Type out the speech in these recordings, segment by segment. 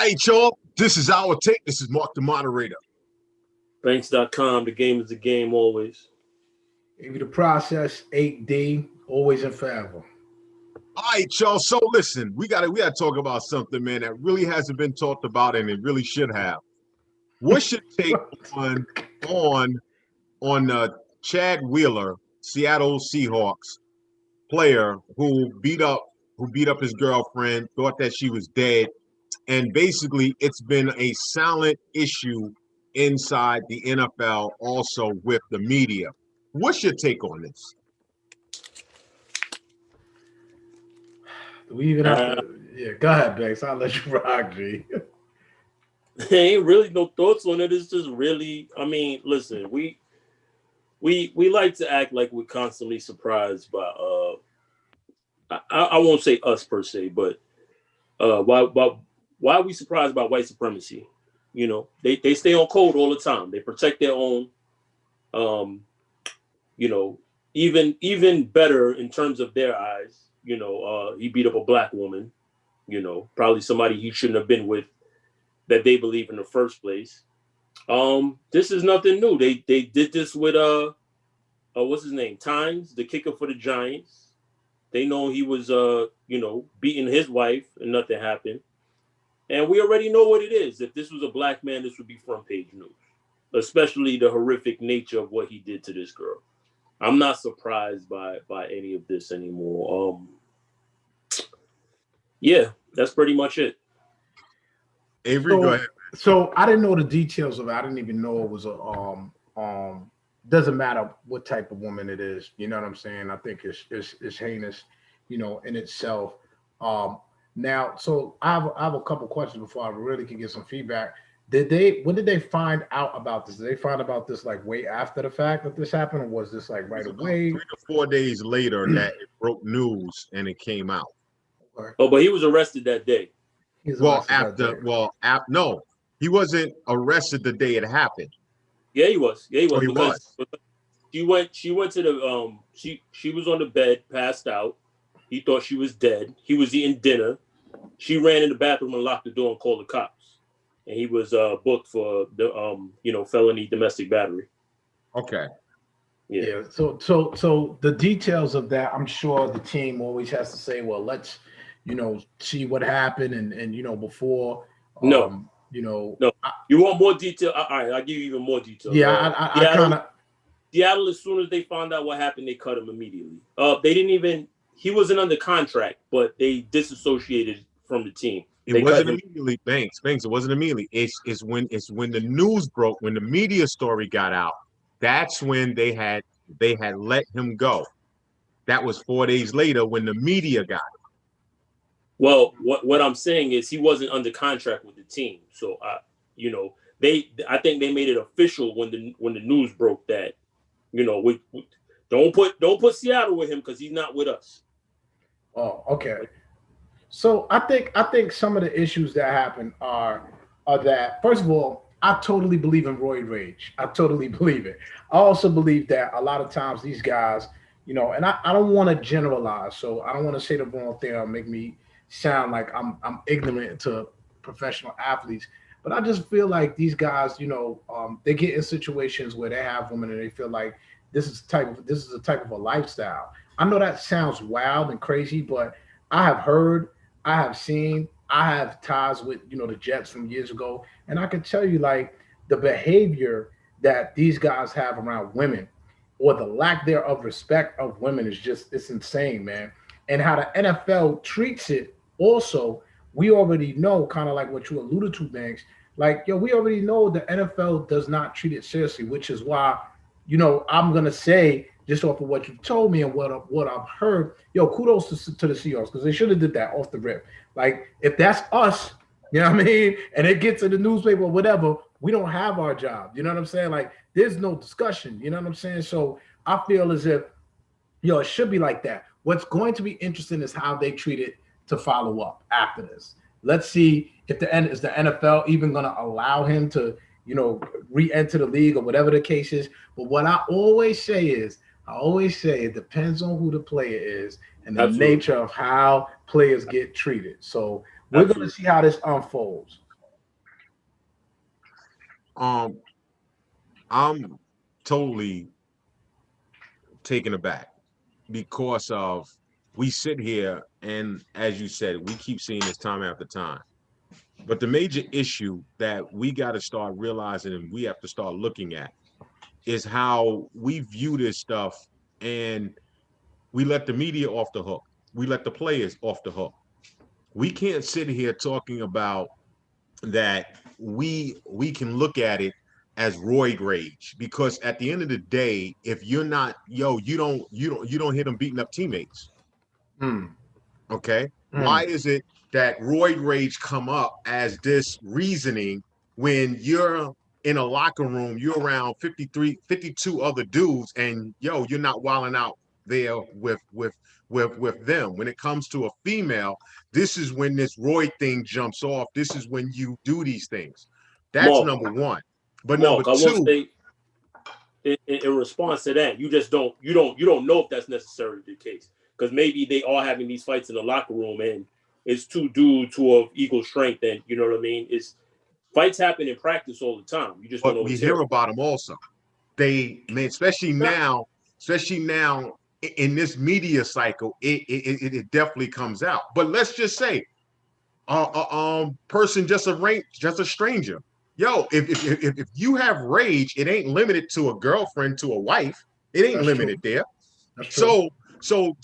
right, y'all. This is our take. This is Mark the moderator. Banks.com. The game is the game always. Maybe the process, 8D, always and forever. All right, y'all. So listen, we gotta talk about something, man, that really hasn't been talked about, and it really should have. What's your take on Chad Wheeler, Seattle Seahawks player who beat up his girlfriend, thought that she was dead, and basically it's been a silent issue inside the NFL, also with the media. What's your take on this? Do we even have to? Yeah, go ahead, Banks. I'll let you rock, G. There ain't really no thoughts on it. It's just really, I mean, listen, we like to act like we're constantly surprised by I won't say us per se, but why are we surprised by white supremacy? You know, they stay on code all the time. They protect their own. You know, even better in terms of their eyes. You know, he beat up a black woman. You know, probably somebody he shouldn't have been with, that they believe in the first place. This is nothing new. They did this with what's his name? Tynes, the kicker for the Giants. They know he was beating his wife and nothing happened. And we already know what it is. If this was a black man, this would be front page news, especially the horrific nature of what he did to this girl. I'm not surprised by any of this anymore. Yeah, that's pretty much it. Avery, go ahead. So I didn't know the details of it. I didn't even know it was a doesn't matter what type of woman it is. You know what I'm saying? I think it's heinous, you know, in itself. Now, so I have a couple questions before I really can get some feedback. When did they find out about this? Did they find about this like way after the fact that this happened, or was this like right away? 3 to 4 days later that it broke news and it came out. Oh, but he was arrested that day. No, he wasn't arrested the day it happened. Yeah, he was. Yeah, he was. Oh, he was. She went to the she was on the bed, passed out. He thought she was dead. He was eating dinner. She ran in the bathroom and locked the door and called the cops. And he was booked for the felony domestic battery. Okay. Yeah. So the details of that, I'm sure the team always has to say, well, let's see what happened and before. No. You want more detail? All right, I'll give you even more detail. Yeah, I kind of. Seattle, as soon as they found out what happened, they cut him immediately. They didn't even. He wasn't under contract, but they disassociated from the team. It wasn't immediately, Banks. It wasn't immediately. It's when the news broke, when the media story got out. That's when they had let him go. That was 4 days later when the media got him. Well, what I'm saying is he wasn't under contract with the team, so I think they made it official when the news broke that, we don't put Seattle with him because he's not with us. Oh, okay. So I think some of the issues that happen are that, first of all, I totally believe in roid rage. I totally believe it. I also believe that a lot of times these guys, and I don't want to generalize, so I don't want to say the wrong thing or make me sound like I'm ignorant to professional athletes, but I just feel like these guys, they get in situations where they have women and they feel like this is a type of a lifestyle. I know that sounds wild and crazy, but I have heard, I have seen, I have ties with, the Jets from years ago. And I can tell you, like, the behavior that these guys have around women or the lack thereof respect of women is it's insane, man. And how the NFL treats it also, we already know, kind of like what you alluded to, Banks, like, we already know the NFL does not treat it seriously, which is why, I'm going to say, just off of what you told me and what I've heard, kudos to the Seahawks, because they should have did that off the rip. Like, if that's us, you know what I mean, and it gets in the newspaper or whatever, we don't have our job. You know what I'm saying? Like, there's no discussion. You know what I'm saying? So I feel as if, it should be like that. What's going to be interesting is how they treat it to follow up after this. Let's see if is the NFL even going to allow him to, re-enter the league or whatever the case is. But what I always say it depends on who the player is and the nature of how players get treated. So we're going to see how this unfolds. Um, I'm totally taken aback because of we sit here and as you said, we keep seeing this time after time. But the major issue that we got to start realizing and we have to start looking at is how we view this stuff and we let the media off the hook. We let the players off the hook. We can't sit here talking about that we can look at it as roid rage because at the end of the day, if you're not you don't hear them beating up teammates. Mm, Okay. Why mm. is it that roid rage come up as this reasoning when you're in a locker room, you're around 53, 52 other dudes, and you're not wilding out there with them. When it comes to a female, this is when this roid thing jumps off. This is when you do these things. That's Mark, number one. But number Mark, I want to two, say in response to that, you don't know if that's necessarily the case because maybe they are having these fights in the locker room and it's two dudes who are of equal strength and you know what I mean. It's fights happen in practice all the time. You just don't but we always hear hear it. about them also. They man, especially now in this media cycle, it definitely comes out. But let's just say, person just a stranger. Yo, if you have rage, it ain't limited to a girlfriend to a wife. It ain't That's true. limited there. That's true. So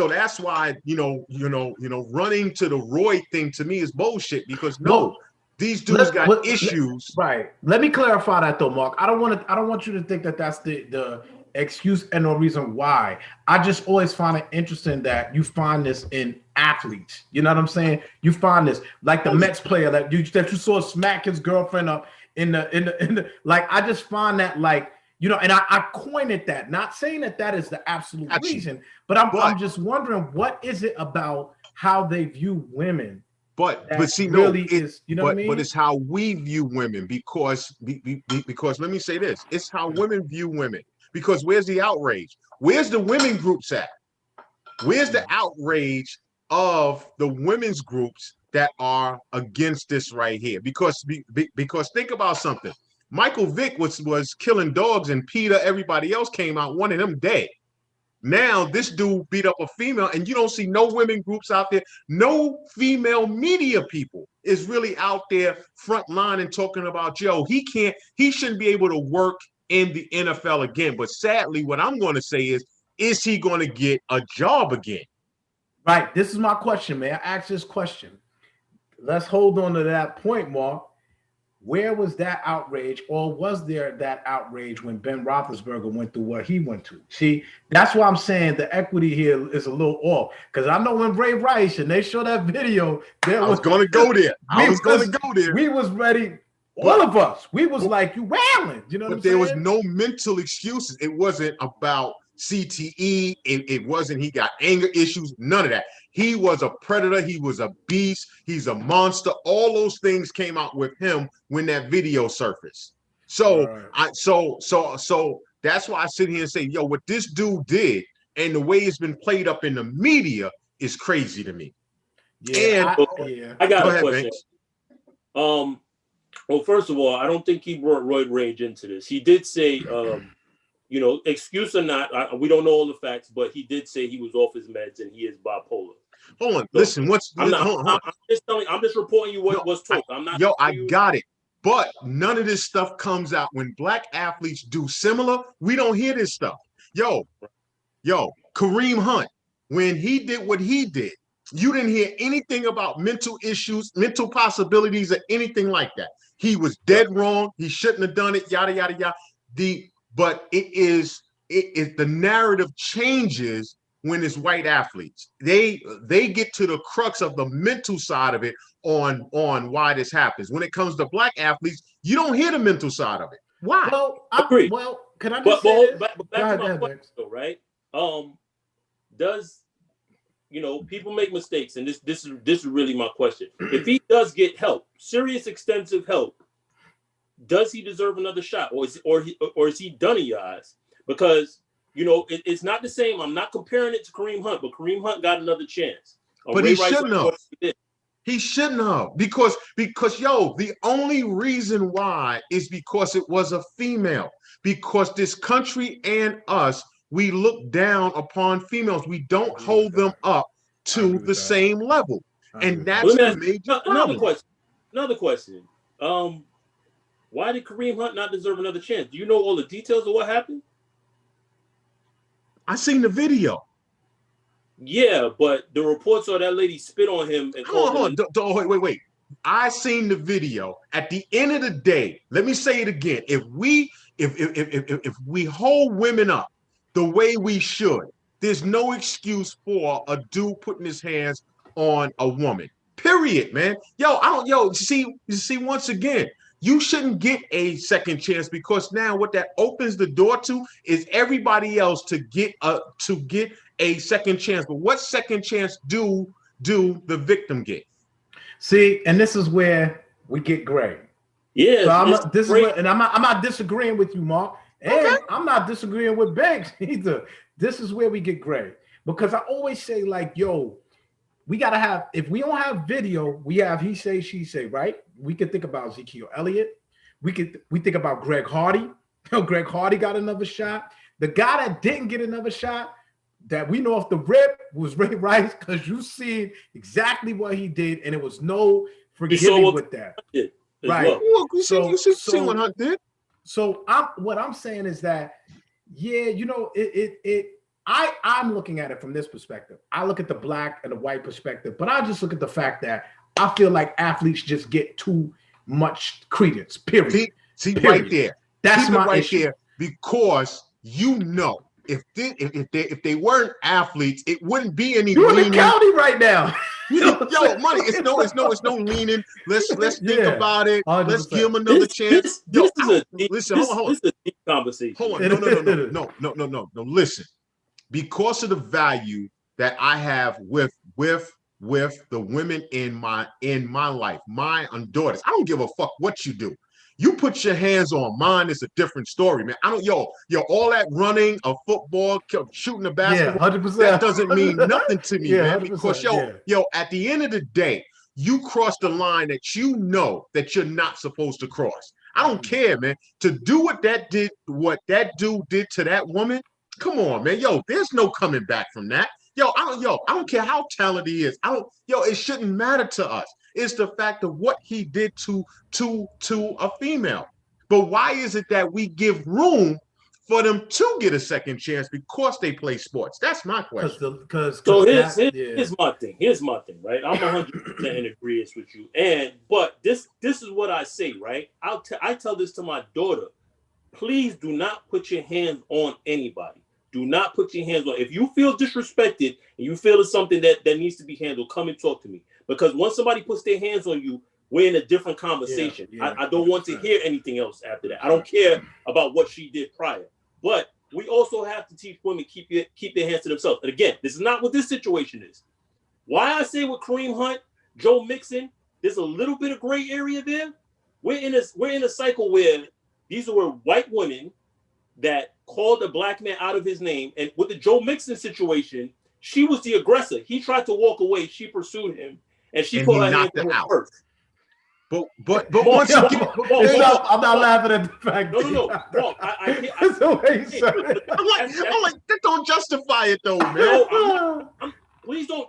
that's why running to the Roy thing to me is bullshit because no, Well, these dudes got let, issues. right. Let me clarify that though, Mark. I don't want you to think that that's the excuse and no reason why. I just always find it interesting that you find this in athletes. You know what I'm saying? You find this like the Mets player that you saw smack his girlfriend up in the like. I just find that like. And I coined it that, not saying that that is the absolute reason, but I'm just wondering what is it about how they view women. But see, really is, you know what I mean? But it's how we view women because let me say this: it's how women view women. Because where's the outrage? Where's the women groups at? Where's the outrage of the women's groups that are against this right here? Because think about something. Michael Vick was killing dogs, and Peter, everybody else came out, one of them dead. Now this dude beat up a female, and you don't see no women groups out there. No female media people is really out there front line and talking about he shouldn't be able to work in the NFL again. But sadly, what I'm going to say is he going to get a job again? Right. This is my question, man. I asked this question. Let's hold on to that point, Mark. Where was that outrage, or was there that outrage when Ben Roethlisberger went through what he went to? See, that's why I'm saying the equity here is a little off. Because I know when Ray Rice and they show that video, I was going to go there. We was ready. All of us. We was like, you wailing. You know what I'm saying? But there was no mental excuses. It wasn't about CTE. It wasn't he got anger issues. None of that. He was a predator. He was a beast. He's a monster. All those things came out with him when that video surfaced. So so that's why I sit here and say, yo, what this dude did and the way it's been played up in the media is crazy to me. Yeah, I got a question. Well, first of all, I don't think he brought roid rage into this. He did say, excuse or not, we don't know all the facts, but he did say he was off his meds and he is bipolar. Hold on, listen. I'm just reporting you what was told. I'm not. I got it. But none of this stuff comes out when black athletes do similar. We don't hear this stuff. Yo, Kareem Hunt, when he did what he did, you didn't hear anything about mental issues, mental possibilities, or anything like that. He was dead wrong. He shouldn't have done it. Yada yada yada. But the narrative changes when it's white athletes. They get to the crux of the mental side of it on why this happens. When it comes to black athletes, you don't hear the mental side of it. Why? Well, I agree. Well, can I just say this? But back to my question, though, right? Does people make mistakes, and this is really my question. If he does get help, serious, extensive help, does he deserve another shot, or is he done in your eyes? Because it's not the same. I'm not comparing it to Kareem Hunt, but Kareem Hunt got another chance. But he shouldn't have. He shouldn't have, because yo, the only reason why is because it was a female. Because this country and us, we look down upon females. We don't hold them up to the same level, and that's the major problem. Another question. Why did Kareem Hunt not deserve another chance? Do you know all the details of what happened? I seen the video. Yeah, but the reports are that lady spit on him and called him. Wait. I seen the video. At the end of the day, let me say it again. If we hold women up the way we should, there's no excuse for a dude putting his hands on a woman. Period, man. You see, once again, you shouldn't get a second chance, because now what that opens the door to is everybody else to get a second chance. But what second chance do the victim get? See, and this is where we get gray. Yeah, so I'm not disagreeing with you, Mark, and okay. I'm not disagreeing with Banks either. This is where we get gray, because I always say, like, yo, we gotta have, if we don't have video, we have he say, she say, right? We could think about Ezekiel Elliott. We think about Greg Hardy. Greg Hardy got another shot. The guy that didn't get another shot, that we know off the rip, was Ray Rice, because you see exactly what he did, and it was no forgiving with that. Right. Well, you see what Hunt did. So what I'm saying is that, yeah, you know, I'm looking at it from this perspective. I look at the black and the white perspective, but I just look at the fact that I feel like athletes just get too much credence. Period. See period. Right there. That's Keep my right issue. there, because you know, if they weren't athletes, it wouldn't be any. You're in the county right now. Yo, money. It's no leaning. Let's think about it. 100%. Let's give him another chance. This is a deep conversation. Hold on. No. Listen, because of the value that I have with the women in my life, my daughters, I don't give a fuck what you do. You put your hands on mine, it's a different story, man. I don't, all that running of football, shooting the basketball, 100%. That doesn't mean nothing to me, man. Because at the end of the day, you cross the line that you know that you're not supposed to cross. I don't care, man. To do what that dude did to that woman, come on, man. There's no coming back from that. I don't care how talented he is. It shouldn't matter to us. It's the fact of what he did to a female. But why is it that we give room for them to get a second chance because they play sports? That's my question. Here's my thing, right? I'm 100% in agreement with you. But this is what I say, right? I tell this to my daughter. Please do not put your hands on anybody. Do not put your hands on. If you feel disrespected and you feel it's something that needs to be handled, come and talk to me. Because once somebody puts their hands on you, we're in a different conversation. I don't want to hear anything else after that. I don't care about what she did prior. But we also have to teach women keep their hands to themselves. And again, this is not what this situation is. Why I say with Kareem Hunt, Joe Mixon, there's a little bit of gray area there. We're in a cycle where these were white women that called a black man out of his name. And with the Joe Mixon situation, she was the aggressor. He tried to walk away. She pursued him, and she put her hand out first. But once again, I'm not laughing at the fact. No. That's the way you said it. I'm like, that don't justify it though, man. No, please don't.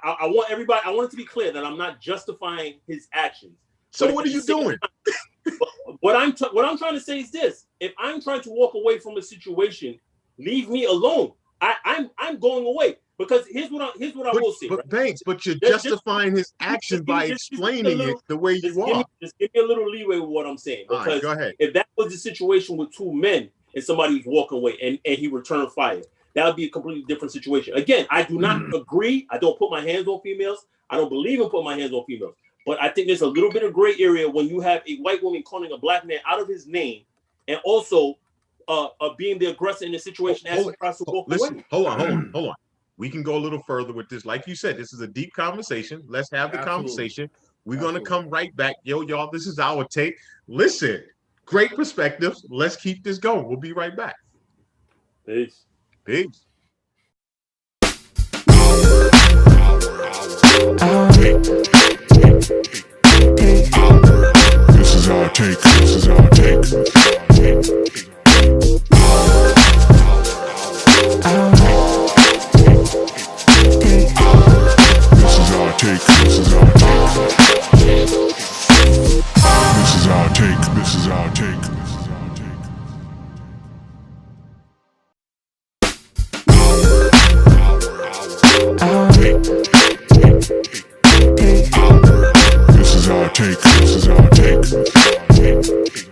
I want everybody. I want it to be clear that I'm not justifying his actions. So what are you doing? What I'm trying to say is this: if I'm trying to walk away from a situation, leave me alone. I'm going away, because here's what I will say. But Banks, but you're justifying his action by explaining it the way you are. Just give me a little leeway with what I'm saying. Because right, go ahead. If that was the situation with two men and somebody was walking away and he returned fire, that would be a completely different situation. Again, I do not agree. I don't put my hands on females. I don't believe in putting my hands on females. But I think there's a little bit of gray area when you have a white woman calling a black man out of his name, and also being the aggressor in the situation as he tries to walk away. Hold on. We can go a little further with this. Like you said, this is a deep conversation. Let's have the conversation. We're going to come right back. Y'all, this is our take. Listen, great perspectives. Let's keep this going. We'll be right back. Peace. This is our take.